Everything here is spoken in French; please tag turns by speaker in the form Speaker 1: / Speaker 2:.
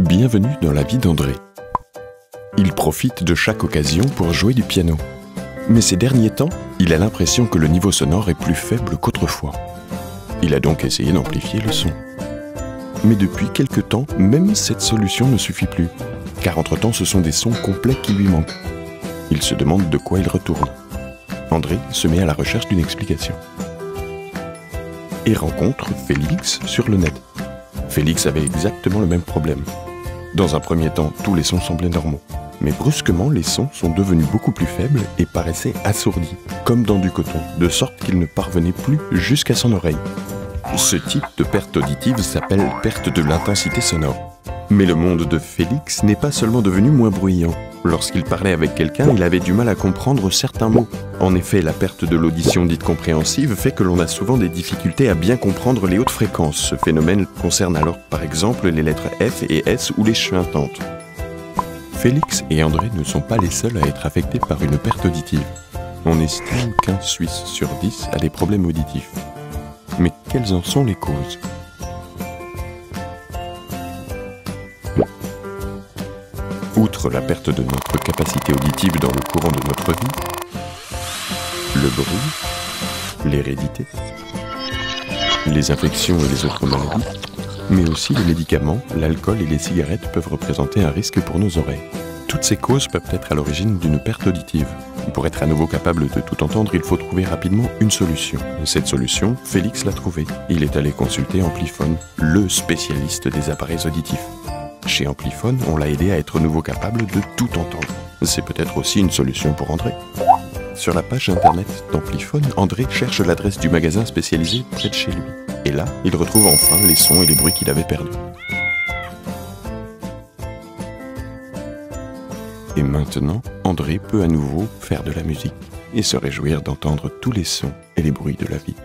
Speaker 1: Bienvenue dans la vie d'André. Il profite de chaque occasion pour jouer du piano. Mais ces derniers temps, il a l'impression que le niveau sonore est plus faible qu'autrefois. Il a donc essayé d'amplifier le son. Mais depuis quelque temps, même cette solution ne suffit plus, car entre-temps ce sont des sons complets qui lui manquent. Il se demande de quoi il retourne. André se met à la recherche d'une explication. Et rencontre Félix sur le net. Félix avait exactement le même problème. Dans un premier temps, tous les sons semblaient normaux. Mais brusquement, les sons sont devenus beaucoup plus faibles et paraissaient assourdis, comme dans du coton, de sorte qu'ils ne parvenaient plus jusqu'à son oreille. Ce type de perte auditive s'appelle perte de l'intensité sonore. Mais le monde de Félix n'est pas seulement devenu moins bruyant. Lorsqu'il parlait avec quelqu'un, il avait du mal à comprendre certains mots. En effet, la perte de l'audition dite compréhensive fait que l'on a souvent des difficultés à bien comprendre les hautes fréquences. Ce phénomène concerne alors par exemple les lettres F et S ou les chuintantes. Félix et André ne sont pas les seuls à être affectés par une perte auditive. On estime qu'un Suisse sur 10 a des problèmes auditifs. Mais quelles en sont les causes ? Outre la perte de notre capacité auditive dans le courant de notre vie, le bruit, l'hérédité, les infections et les autres maladies, mais aussi les médicaments, l'alcool et les cigarettes peuvent représenter un risque pour nos oreilles. Toutes ces causes peuvent être à l'origine d'une perte auditive. Pour être à nouveau capable de tout entendre, il faut trouver rapidement une solution. Cette solution, Félix l'a trouvée. Il est allé consulter Amplifone, le spécialiste des appareils auditifs. Chez Amplifone, on l'a aidé à être nouveau capable de tout entendre. C'est peut-être aussi une solution pour André. Sur la page internet d'Amplifone, André cherche l'adresse du magasin spécialisé près de chez lui. Et là, il retrouve enfin les sons et les bruits qu'il avait perdus. Et maintenant, André peut à nouveau faire de la musique et se réjouir d'entendre tous les sons et les bruits de la vie.